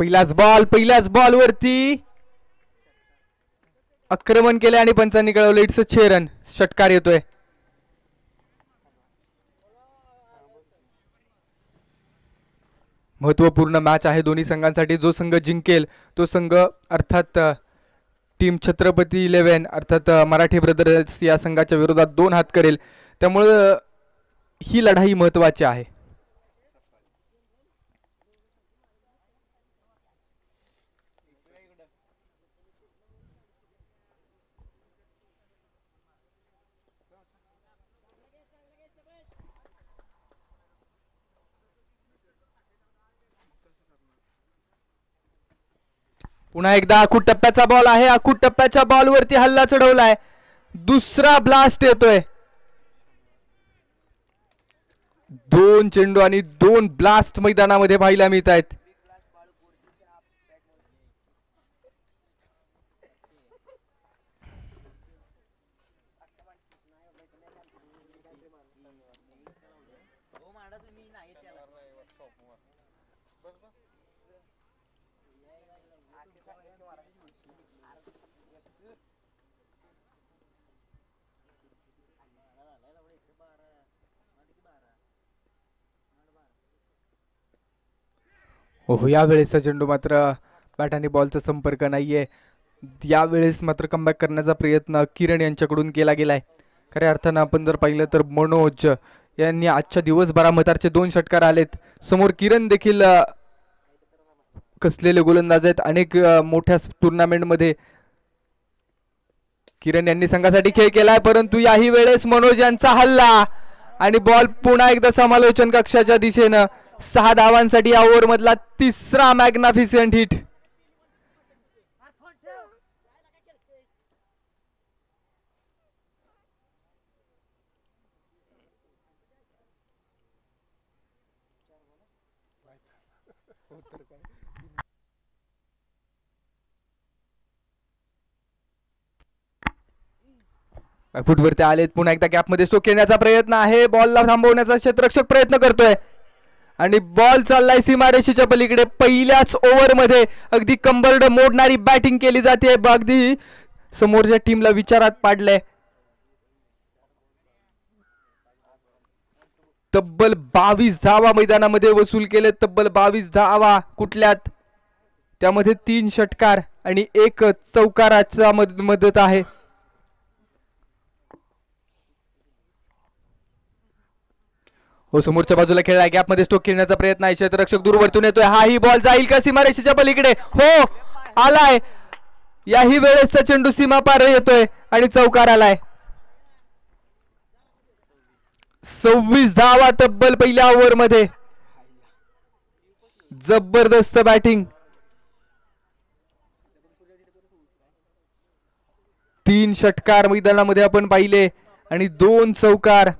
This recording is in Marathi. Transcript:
पहिल्याच बॉल वरती आक्रमण केले आणि पंचांनी कळवलं इट्स अ 6 रन. षटकार येतोय. महत्वपूर्ण मॅच आहे दोन्ही संघांसाठी. जो संघ जिंकेल तो संघ अर्थात टीम छत्रपती 11 अर्थात मराठी ब्रदर्स या संघाच्या विरोधात 2 हात करेल. त्यामुळे ही लढाई महत्वाची आहे. पुन्हा एकदा आखूड टप्प्याचा बॉल आहे. आखूड टप्प्याच्या बॉल वरती हल्ला चढवलाय. दुसरा ब्लास्ट येतोय. 2 चेंडू आणि 2 ब्लास्ट मैदानामध्ये पाहायला मिळत आहेत. हो यावेळेसचा चेंडू मात्र बॅट आणि बॉलचा संपर्क नाहीये. यावेळेस मात्र कमबॅक करण्याचा प्रयत्न किरण यांच्याकडून केला गेलाय. खऱ्या अर्थानं आपण जर पाहिलं तर मनोज यांनी आजच्या दिवसभरा मतारचे 2 षटकार आलेत. समोर किरण देखील कसलेले गोलंदाज आहेत. अनेक मोठ्या टुर्नामेंटमध्ये किरण यांनी संघासाठी खेळ केलाय. परंतु याही वेळेस मनोज यांचा हल्ला आणि बॉल पुन्हा एकदा समालोचन कक्षाच्या दिशेनं. 6 धावांसाठी या ओव्हर मधला तिसरा मॅग्नाफिसियंट हिट. फुटवरती आलेत. पुन्हा एकदा गॅप मध्ये स्ट्रोक खेळण्याचा प्रयत्न आहे. बॉलला थांबवण्याचा क्षेत्ररक्षक प्रयत्न करतोय आणि बॉल चाललाय सीमारेषेच्या पलीकडे. पहिल्याच ओव्हर मध्ये अगदी कंबरड मोडणारी बॅटिंग केली जाते. अगदी समोरच्या टीमला विचारात पाडलंय. तब्बल 22 धावा मैदानामध्ये वसूल केले. तब्बल 22 धावा कुठल्यात, त्यामध्ये 3 षटकार आणि 1 चौकाराचा मदत आहे. हो समोरच्या बाजूला खेळलाय. गॅप मध्ये स्ट्रोक खेळण्याचा प्रयत्न आहे. क्षेत्ररक्षक दूरवरतून येतोय. हा ही बॉल जाईल का सीमारेषेच्या पलीकडे? हो आलाय. याही वेळेसचा चेंडू सीमा पार येतोय आणि चौकार आलाय. 26 धावा तब्बल पहिल्या ओव्हर मध्ये. जबरदस्त बॅटिंग. 3 षटकार मैदानामध्ये आपण पाहिले आणि 2 चौकार.